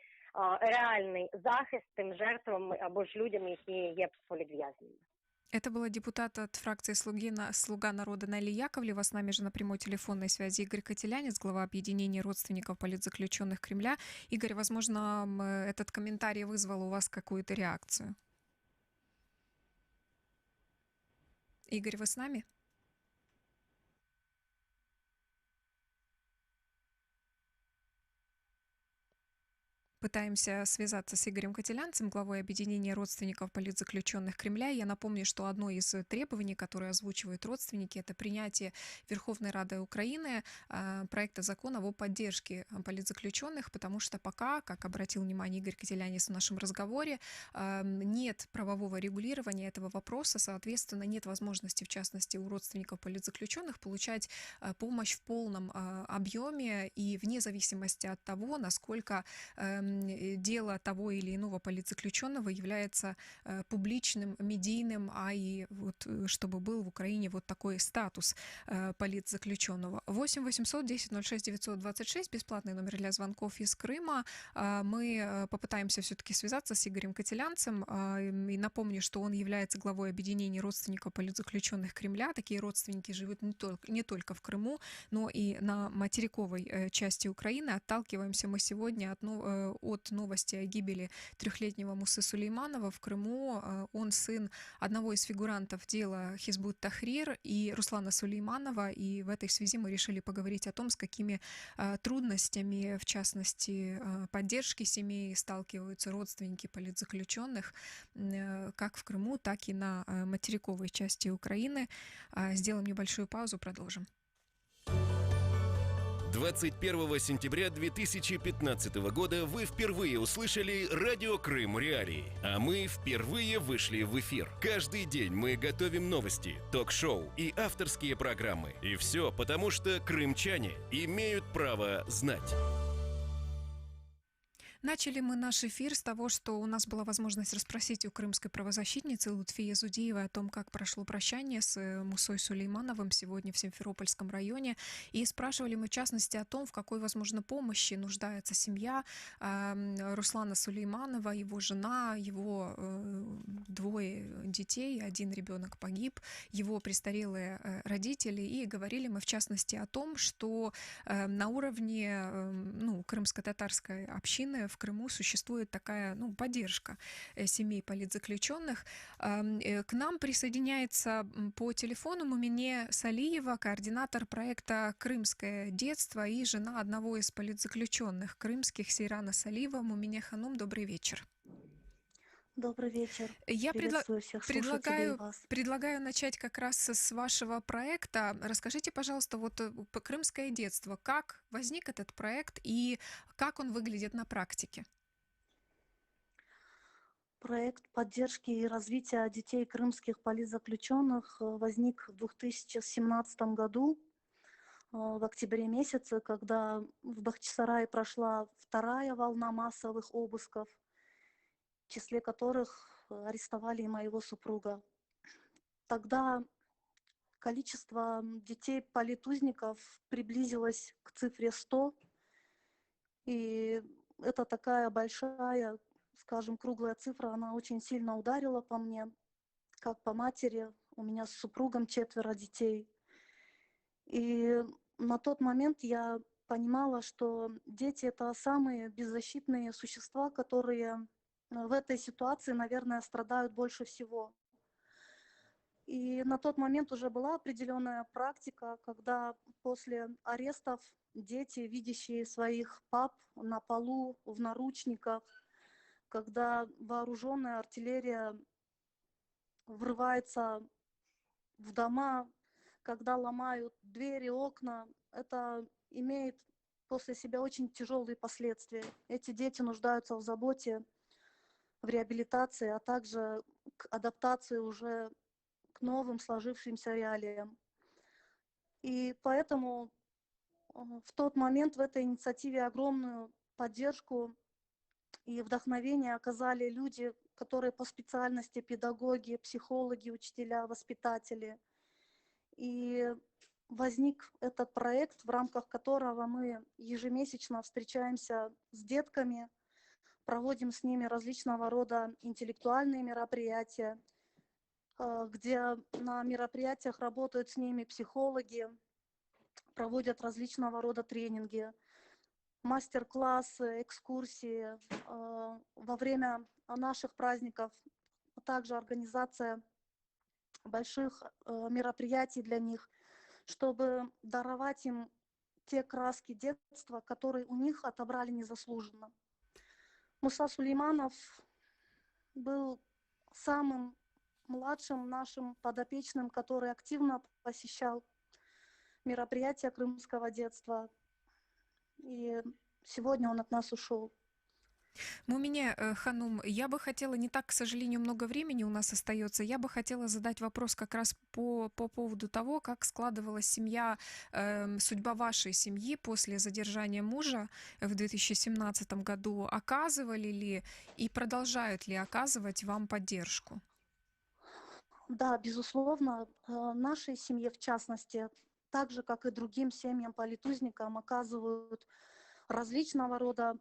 реальний захист тим жертвам або ж людям, які є політв'язнями. Это была депутат от фракции «Слуга народа» Нелли Яковлева. С нами же на прямой телефонной связи Игорь Котелянец, глава объединения родственников политзаключенных Кремля. Игорь, возможно, этот комментарий вызвал у вас какую-то реакцию. Игорь, вы с нами? Пытаемся связаться с Игорем Котелянцем, главой объединения родственников политзаключенных Кремля. Я напомню, что одно из требований, которые озвучивают родственники, это принятие Верховной Рады Украины проекта закона о поддержке политзаключенных, потому что пока, как обратил внимание Игорь Котелянец в нашем разговоре, нет правового регулирования этого вопроса, соответственно, нет возможности, в частности, у родственников политзаключенных получать помощь в полном объеме и вне зависимости от того, насколько дело того или иного политзаключенного является публичным, медийным, а и вот чтобы был в Украине вот такой статус политзаключенного. 8 800 10 06 926, бесплатный номер для звонков из Крыма. Мы попытаемся все-таки связаться с Игорем Котелянцем. И напомню, что он является главой объединения родственников политзаключенных Кремля. Такие родственники живут не только в Крыму, но и на материковой части Украины. Отталкиваемся мы сегодня от новости о гибели 3-летнего Мусы Сулейманова в Крыму. Он сын одного из фигурантов дела Хизбут Тахрир и Руслана Сулейманова. И в этой связи мы решили поговорить о том, с какими трудностями, в частности, поддержки семей сталкиваются родственники политзаключенных как в Крыму, так и на материковой части Украины. Сделаем небольшую паузу, продолжим. 21 сентября 2015 года вы впервые услышали «Радио Крым Реалии», а мы впервые вышли в эфир. Каждый день мы готовим новости, ток-шоу и авторские программы. И все потому, что крымчане имеют право знать. Начали мы наш эфир с того, что у нас была возможность расспросить у крымской правозащитницы Лутфии Зудиевой о том, как прошло прощание с Мусой Сулеймановым сегодня в Симферопольском районе. И спрашивали мы, в частности, о том, в какой, возможно, помощи нуждается семья Руслана Сулейманова, его жена, его двое детей, один ребенок погиб, его престарелые родители. И говорили мы, в частности, о том, что на уровне крымско-татарской общины в Крыму существует такая поддержка семей политзаключенных. К нам присоединяется по телефону Мумине Салиева, координатор проекта «Крымское детство» и жена одного из политзаключенных крымских Сейрана Салиева. Мумине Ханум, добрый вечер. Добрый вечер. Я Приветствую всех слушателей и вас. предлагаю начать как раз с вашего проекта. Расскажите, пожалуйста, «Крымское детство». Как возник этот проект и как он выглядит на практике? Проект поддержки и развития детей крымских политзаключенных возник в 2017 году, в октябре месяце, когда в Бахчисарае прошла вторая волна массовых обысков, в числе которых арестовали и моего супруга. Тогда количество детей-политузников приблизилось к цифре 100, и это такая большая, скажем, круглая цифра, она очень сильно ударила по мне, как по матери. У меня с супругом 4 детей. И на тот момент я понимала, что дети — это самые беззащитные существа, которые в этой ситуации, наверное, страдают больше всего. И на тот момент уже была определенная практика, когда после арестов дети, видящие своих пап на полу, в наручниках, когда вооруженная артиллерия врывается в дома, когда ломают двери, окна, это имеет после себя очень тяжелые последствия. Эти дети нуждаются в заботе, в реабилитации, а также к адаптации уже к новым сложившимся реалиям. И поэтому в тот момент в этой инициативе огромную поддержку и вдохновение оказали люди, которые по специальности педагоги, психологи, учителя, воспитатели. И возник этот проект, в рамках которого мы ежемесячно встречаемся с детками, проводим с ними различного рода интеллектуальные мероприятия, где на мероприятиях работают с ними психологи, проводят различного рода тренинги, мастер-классы, экскурсии. Во время наших праздников также организация больших мероприятий для них, чтобы даровать им те краски детства, которые у них отобрали незаслуженно. Муса Сулейманов был самым младшим нашим подопечным, который активно посещал мероприятия крымского детства. И сегодня он от нас ушел. Мумине Ханум, я бы хотела, не так, к сожалению, много времени у нас остается, я бы хотела задать вопрос как раз по поводу того, как складывалась судьба вашей семьи после задержания мужа в 2017 году. Оказывали ли и продолжают ли оказывать вам поддержку? Да, безусловно, нашей семье, в частности, так же, как и другим семьям политузникам, оказывают различного рода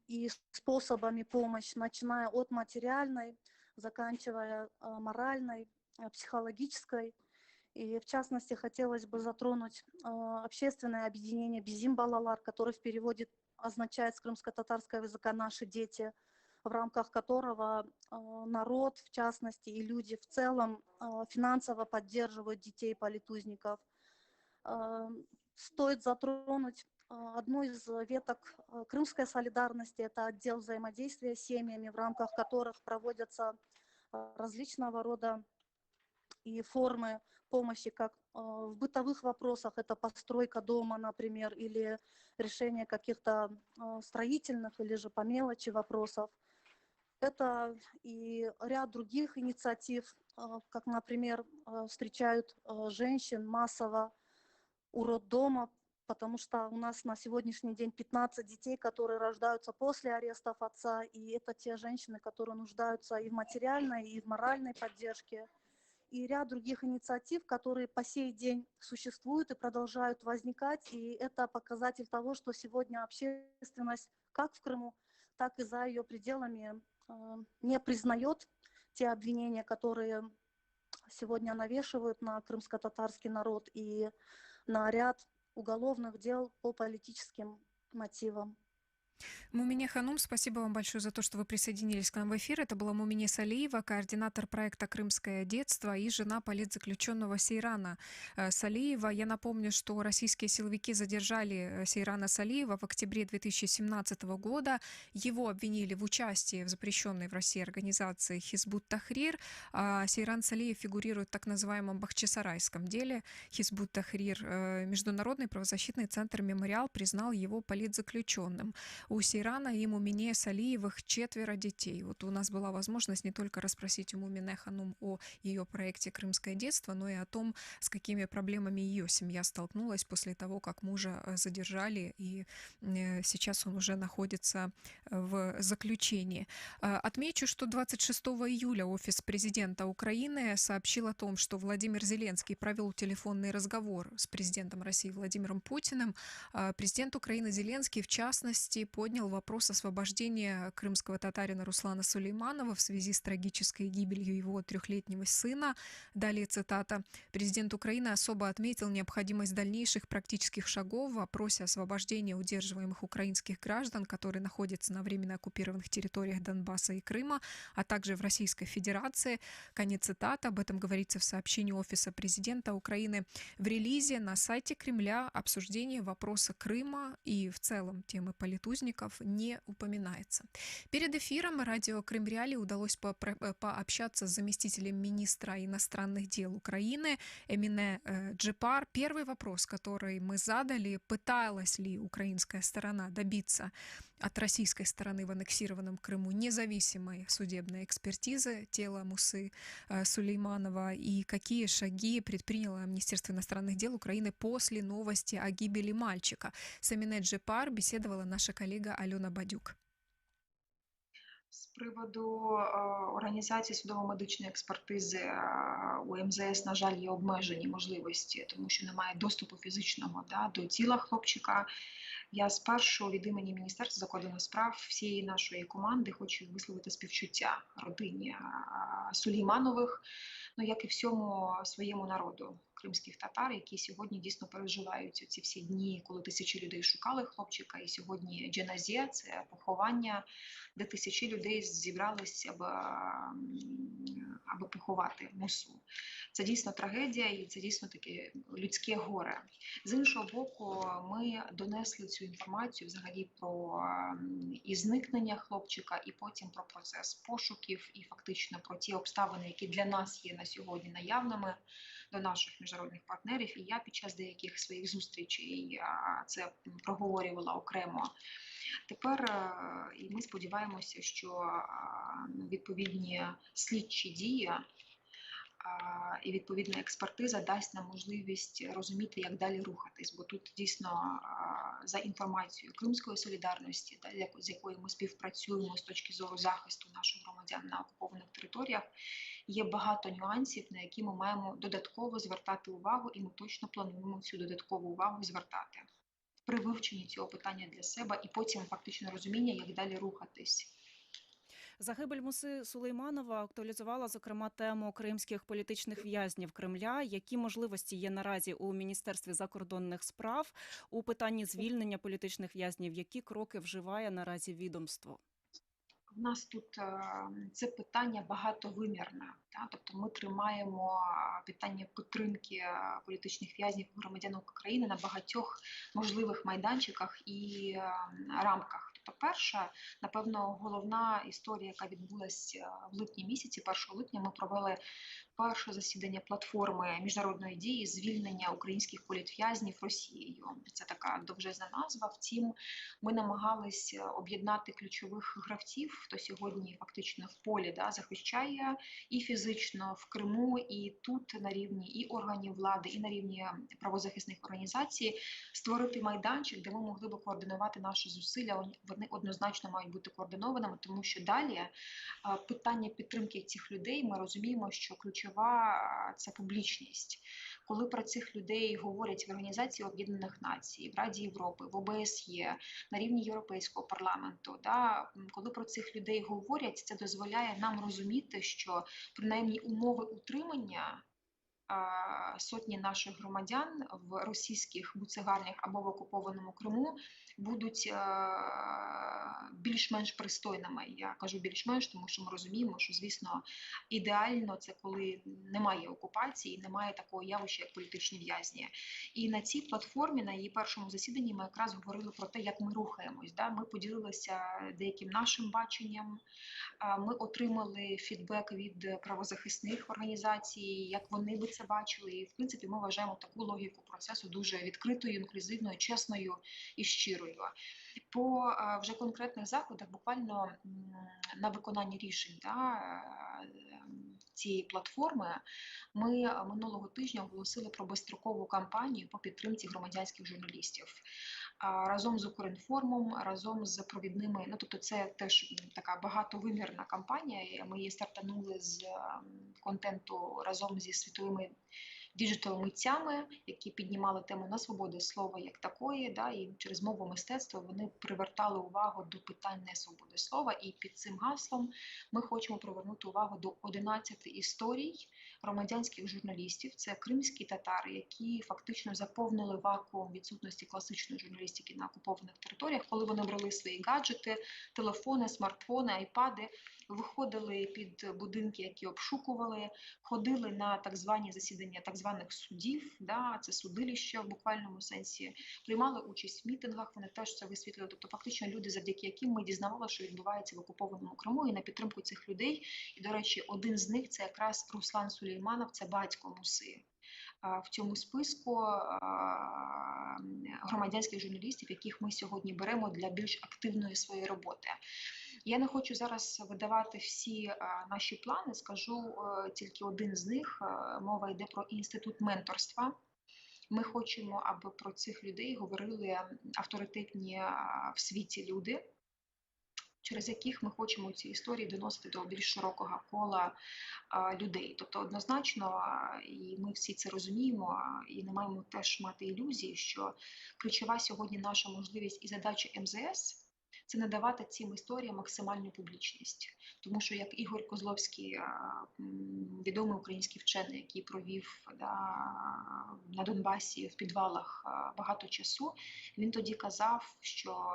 и способами помощь, начиная от материальной, заканчивая моральной, психологической. И в частности хотелось бы затронуть общественное объединение «Бизим Балалар», которое в переводе означает с крымско-татарского языка «наши дети», в рамках которого народ, в частности, и люди в целом финансово поддерживают детей политузников. Стоит затронуть одну из веток крымской солидарности, это отдел взаимодействия с семьями, в рамках которых проводятся различного рода и формы помощи, как в бытовых вопросах, это постройка дома, например, или решение каких-то строительных или же по мелочи вопросов. Это и ряд других инициатив, как, например, встречают женщин массово у роддома, потому что у нас на сегодняшний день 15 детей, которые рождаются после арестов отца, и это те женщины, которые нуждаются и в материальной, и в моральной поддержке, и ряд других инициатив, которые по сей день существуют и продолжают возникать, и это показатель того, что сегодня общественность как в Крыму, так и за ее пределами не признает те обвинения, которые сегодня навешивают на крымско-татарский народ и на ряд уголовных дел по политическим мотивам. Мумине Ханум, спасибо вам большое за то, что вы присоединились к нам в эфир. Это была Мумине Салиева, координатор проекта «Крымское детство» и жена политзаключенного Сейрана Салиева. Я напомню, что российские силовики задержали Сейрана Салиева в октябре 2017 года. Его обвинили в участии в запрещенной в России организации Хизбут Тахрир. Сейран Салиев фигурирует в так называемом бахчисарайском деле. Хизбут Тахрир, Международный правозащитный центр «Мемориал», признал его политзаключенным. У Сейрана и Мумине Салиевых 4 детей. Вот у нас была возможность не только расспросить у Мумине Ханум о ее проекте «Крымское детство», но и о том, с какими проблемами ее семья столкнулась после того, как мужа задержали, и сейчас он уже находится в заключении. Отмечу, что 26 июля офис президента Украины сообщил о том, что Владимир Зеленский провел телефонный разговор с президентом России Владимиром Путиным. Президент Украины Зеленский, в частности, поднял вопрос освобождения крымского татарина Руслана Сулейманова в связи с трагической гибелью его 3-летнего сына. Далее цитата. Президент Украины особо отметил необходимость дальнейших практических шагов в вопросе освобождения удерживаемых украинских граждан, которые находятся на временно оккупированных территориях Донбасса и Крыма, а также в Российской Федерации. Конец цитаты. Об этом говорится в сообщении Офиса президента Украины. В релизе на сайте Кремля обсуждение вопроса Крыма и в целом темы политузников не упоминается. Перед эфиром радио Крым Реалии удалось пообщаться с заместителем министра иностранных дел Украины Эмине Джипар. Первый вопрос, который мы задали: пыталась ли украинская сторона добиться от российской стороны в аннексированном Крыму независимой судебной экспертизы тела Мусы Сулейманова, и какие шаги предприняло Министерство иностранных дел Украины после новости о гибели мальчика. С Эмине Джипар беседовала наша коллега Альона Бадюк. З приводу організації судово-медичної експертизи у МЗС, на жаль, є обмежені можливості, тому що немає доступу фізичного до тіла хлопчика. Я спершу від імені Міністерства закордонних справ всієї нашої команди хочу висловити співчуття родині Сулейманових, як і всьому своєму народу кримських татар, які сьогодні дійсно переживають ці всі дні, коли тисячі людей шукали хлопчика, і сьогодні дженазія – це поховання, де тисячі людей зібралися, аби поховати Мусу. Це дійсно трагедія і це дійсно таке людське горе. З іншого боку, ми донесли цю інформацію взагалі про і зникнення хлопчика, і потім про процес пошуків, і фактично про ті обставини, які для нас є на сьогодні наявними, до наших міжнародних партнерів. І я під час деяких своїх зустрічей це проговорювала окремо. Тепер і ми сподіваємося, що відповідні слідчі дії і відповідна експертиза дасть нам можливість розуміти, як далі рухатись. Бо тут дійсно за інформацією Кримської солідарності, з якою ми співпрацюємо з точки зору захисту наших громадян на окупованих територіях, є багато нюансів, на які ми маємо додатково звертати увагу, і ми точно плануємо цю додаткову увагу звертати при вивченні цього питання для себе і потім фактично розуміння, як далі рухатись. Загибель Муси Сулейманова актуалізувала, зокрема, тему кримських політичних в'язнів Кремля. Які можливості є наразі у Міністерстві закордонних справ у питанні звільнення політичних в'язнів? Які кроки вживає наразі відомство? У нас тут це питання багатовимірне. Тобто ми тримаємо питання підтримки політичних в'язнів громадян України на багатьох можливих майданчиках і рамках. Тобто перша, напевно, головна історія, яка відбулася в липні місяці, 1 липня, ми провели перше засідання платформи міжнародної дії звільнення українських політв'язнів Росією. Це така довжезна назва. Втім, ми намагались об'єднати ключових гравців, хто сьогодні фактично в полі захищає і фізично в Криму, і тут на рівні і органів влади, і на рівні правозахисних організацій, створити майданчик, де ми могли б координувати наші зусилля. Вони однозначно мають бути координованими, тому що далі питання підтримки цих людей, ми розуміємо, що ключова – це публічність. Коли про цих людей говорять в Організації Об'єднаних Націй, в Раді Європи, в ОБСЄ, на рівні Європейського парламенту, коли про цих людей говорять, це дозволяє нам розуміти, що принаймні умови утримання сотні наших громадян в російських буцегарнях або в окупованому Криму будуть більш-менш пристойними. Я кажу більш-менш, тому що ми розуміємо, що, звісно, ідеально це коли немає окупації, немає такого явища, як політичні в'язні. І на цій платформі, на її першому засіданні, ми якраз говорили про те, як ми рухаємось. Ми поділилися деяким нашим баченням, ми отримали фідбек від правозахисних організацій, як вони би це бачили. І, в принципі, ми вважаємо таку логіку процесу дуже відкритою, інклюзивною, чесною і щирою. По вже конкретних заходах, буквально на виконання рішень цієї платформи, ми минулого тижня оголосили про безстрокову кампанію по підтримці громадянських журналістів. Разом з Укрінформом, разом з провідними, тобто це теж така багатовимірна кампанія. Ми її стартанули з контенту разом зі світовими діджитал-митцями, які піднімали тему на свободи слова як такої, і через мову мистецтва вони привертали увагу до питань несвободи слова. І під цим гаслом ми хочемо привернути увагу до 11 історій громадянських журналістів. Це кримські татари, які фактично заповнили вакуум відсутності класичної журналістики на окупованих територіях, коли вони брали свої гаджети, телефони, смартфони, айпади, виходили під будинки, які обшукували, ходили на так звані засідання так званих судів, це судилища в буквальному сенсі, приймали участь в мітингах, вони теж це висвітлювали. Тобто фактично люди, завдяки яким ми дізнавалися, що відбувається в окупованому Криму, і на підтримку цих людей. І, до речі, один з них – це якраз Руслан Сулейманов, це батько Муси. В цьому списку громадянських журналістів, яких ми сьогодні беремо для більш активної своєї роботи. Я не хочу зараз видавати всі наші плани, скажу тільки один з них. Мова йде про інститут менторства. Ми хочемо, аби про цих людей говорили авторитетні в світі люди, через яких ми хочемо ці історії доносити до більш широкого кола людей. Тобто однозначно, і ми всі це розуміємо, і не маємо теж мати ілюзії, що ключова сьогодні наша можливість і задача МЗС – це надавати цим історіям максимальну публічність. Тому що, як Ігор Козловський, відомий український вчений, який провів на Донбасі в підвалах багато часу, він тоді казав, що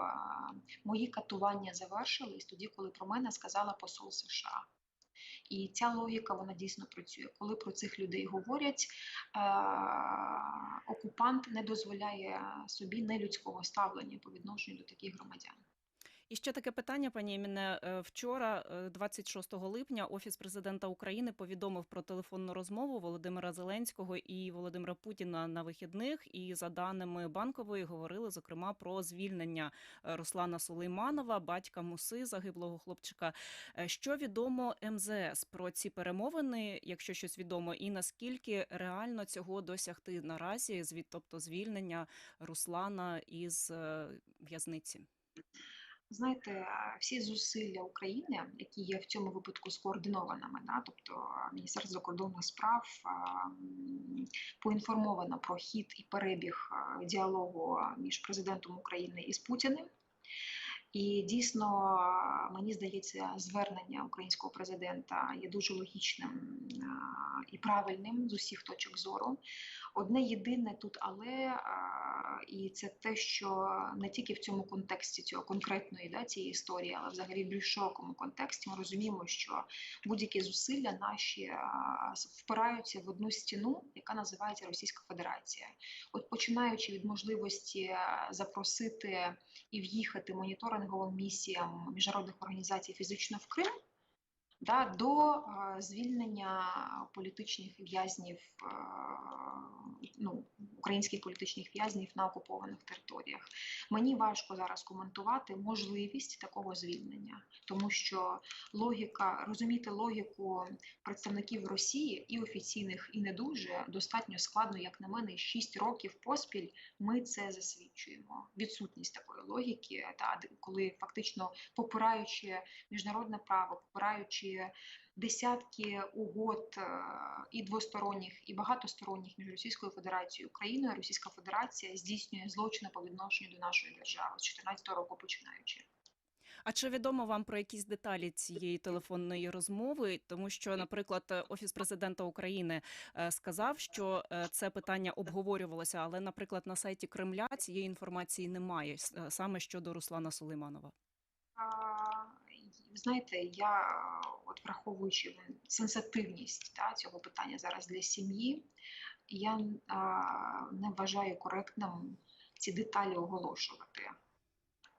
мої катування завершились тоді, коли про мене сказала посол США. І ця логіка, вона дійсно працює. Коли про цих людей говорять, окупант не дозволяє собі нелюдського ставлення по відношенню до таких громадян. І ще таке питання, пані Еміне. Вчора, 26 липня, Офіс президента України повідомив про телефонну розмову Володимира Зеленського і Володимира Путіна на вихідних. І за даними Банкової говорили, зокрема, про звільнення Руслана Сулейманова, батька Муси, загиблого хлопчика. Що відомо МЗС про ці перемовини, якщо щось відомо, і наскільки реально цього досягти наразі, тобто звільнення Руслана із в'язниці? Знаєте, всі зусилля України, які є в цьому випадку скоординованими, тобто Міністерство закордонних справ поінформовано про хід і перебіг діалогу між президентом України і Путіним. І дійсно, мені здається, звернення українського президента є дуже логічним і правильним з усіх точок зору. Одне єдине тут але, і це те, що не тільки в цьому контексті цього конкретної цієї історії, але взагалі в більш широкому контексті ми розуміємо, що будь-які зусилля наші впираються в одну стіну, яка називається Російська Федерація. От починаючи від можливості запросити і в'їхати моніторинговим місіям міжнародних організацій фізично в Крим, до звільнення політичних в'язнів, українських політичних в'язнів на окупованих територіях. Мені важко зараз коментувати можливість такого звільнення, тому що розуміти логіку представників Росії, і офіційних, і не дуже, достатньо складно, як на мене, 6 років поспіль ми це засвідчуємо. Відсутність такої логіки, коли фактично попираючи міжнародне право, попираючи десятки угод і двосторонніх, і багатосторонніх між Російською Федерацією і Україною, Російська Федерація здійснює злочини по відношенню до нашої держави з 2014 року починаючи. А чи відомо вам про якісь деталі цієї телефонної розмови? Тому що, наприклад, Офіс президента України сказав, що це питання обговорювалося, але, наприклад, на сайті Кремля цієї інформації немає, саме щодо Руслана Сулейманова. Знаєте, я, враховуючи сенситивність цього питання зараз для сім'ї, я не вважаю коректним ці деталі оголошувати.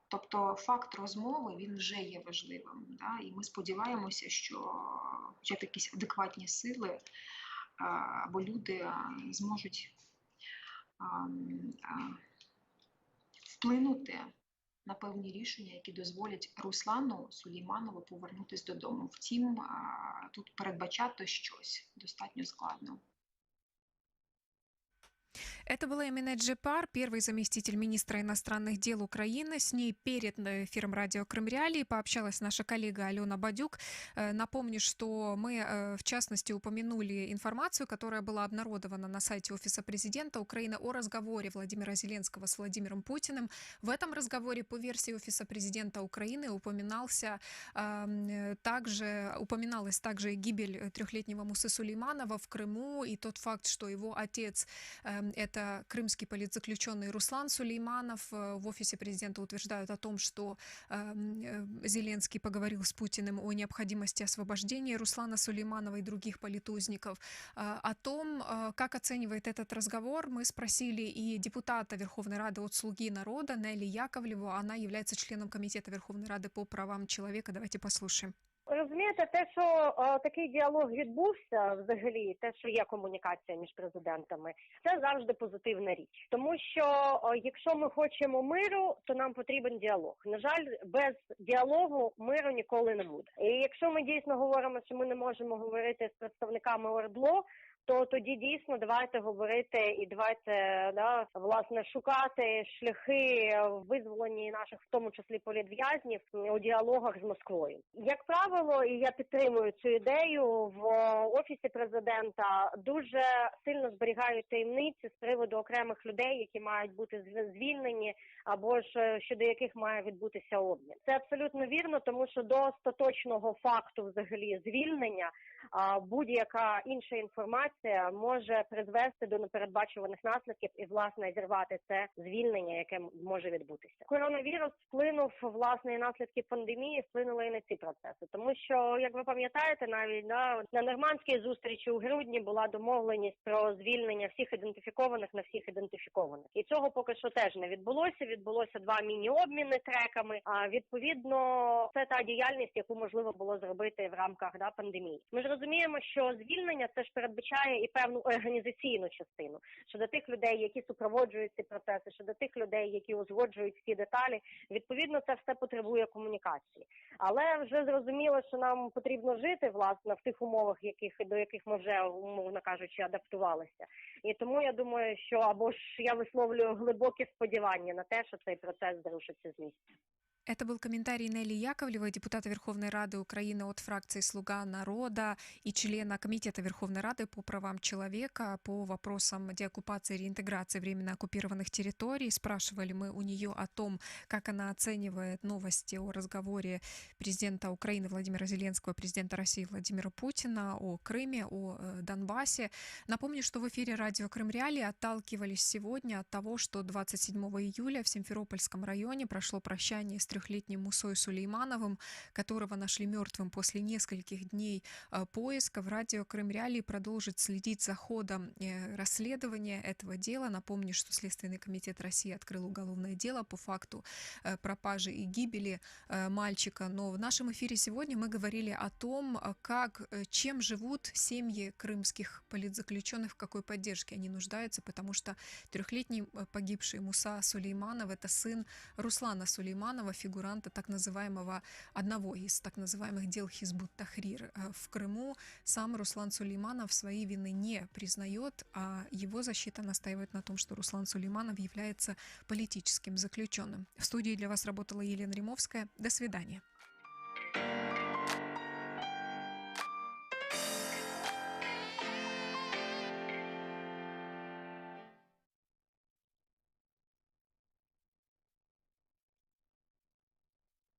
Тобто факт розмови, він вже є важливим. І ми сподіваємося, що хоча б якісь адекватні сили або люди зможуть вплинути на певні рішення, які дозволять Руслану Сулейманову повернутися додому. Втім, тут передбачати щось достатньо складно. Это была Эмине Джепар, первый заместитель министра иностранных дел Украины. С ней перед эфиром радио Крым Реалии пообщалась наша коллега Алена Бадюк. Напомню, что мы, в частности, упомянули информацию, которая была обнародована на сайте Офиса президента Украины о разговоре Владимира Зеленского с Владимиром Путиным. В этом разговоре, по версии Офиса президента Украины, упоминалась также и гибель 3-летнего Мусы Сулейманова в Крыму и тот факт, что его отец это крымский политзаключенный Руслан Сулейманов. В Офисе президента утверждают о том, что Зеленский поговорил с Путиным о необходимости освобождения Руслана Сулейманова и других политузников. О том, как оценивает этот разговор, мы спросили и депутата Верховной Рады от «Слуги народа» Нелли Яковлеву. Она является членом Комитета Верховной Рады по правам человека. Давайте послушаем. Розумієте, те, що такий діалог відбувся взагалі, те, що є комунікація між президентами, це завжди позитивна річ. Тому що якщо ми хочемо миру, то нам потрібен діалог. На жаль, без діалогу миру ніколи не буде. І якщо ми дійсно говоримо, що ми не можемо говорити з представниками ОРДЛО, то тоді дійсно давайте говорити і давайте власне шукати шляхи визволення наших, в тому числі політв'язнів, у діалогах з Москвою. Як правило, і я підтримую цю ідею, в Офісі президента дуже сильно зберігають таємниці з приводу окремих людей, які мають бути звільнені, або ж щодо яких має відбутися обмін. Це абсолютно вірно, тому що до остаточного факту взагалі звільнення будь-яка інша інформація може призвести до непередбачуваних наслідків і, власне, зірвати це звільнення, яке може відбутися. Коронавірус вплинув, власне, і наслідки пандемії вплинули і на ці процеси. Тому що, як ви пам'ятаєте, навіть на нормандській зустрічі у грудні була домовленість про звільнення всіх ідентифікованих на всіх ідентифікованих. І цього поки що теж не відбулося. Відбулося 2 міні-обміни треками. А відповідно, це та діяльність, яку можливо було зробити в рамках пандемії. Ми ж розуміємо, що звільнення це ж передбачає і певну організаційну частину щодо тих людей, які супроводжують ці процеси, щодо тих людей, які узгоджують всі деталі. Відповідно, це все потребує комунікації. Але вже зрозуміло, що нам потрібно жити, власне, в тих умовах, до яких ми вже, умовно кажучи, адаптувалися. І тому я думаю, що або ж я висловлюю глибокі сподівання на те, що цей процес зрушиться з місця. Это был комментарий Нелли Яковлевой, депутата Верховной Рады Украины от фракции «Слуга народа» и члена Комитета Верховной Рады по правам человека по вопросам деоккупации и реинтеграции временно оккупированных территорий. Спрашивали мы у нее о том, как она оценивает новости о разговоре президента Украины Владимира Зеленского и президента России Владимира Путина о Крыме, о Донбассе. Напомню, что в эфире радио Крым Реалии отталкивались сегодня от того, что 27 июля в Симферопольском районе прошло прощание с 23-летним Мусой Сулеймановым, которого нашли мертвым после нескольких дней поисков. Радио Крым Реалии продолжит следить за ходом расследования этого дела. Напомню, что Следственный комитет России открыл уголовное дело по факту пропажи и гибели мальчика. Но в нашем эфире сегодня мы говорили о том, чем живут семьи крымских политзаключенных, в какой поддержке они нуждаются, потому что 3-летний погибший Муса Сулейманов — это сын Руслана Сулейманова, фигуранта одного из так называемых дел Хизбут Тахрир в Крыму. Сам Руслан Сулейманов своей вины не признает, а его защита настаивает на том, что Руслан Сулейманов является политическим заключенным. В студии для вас работала Елена Римовская. До свидания.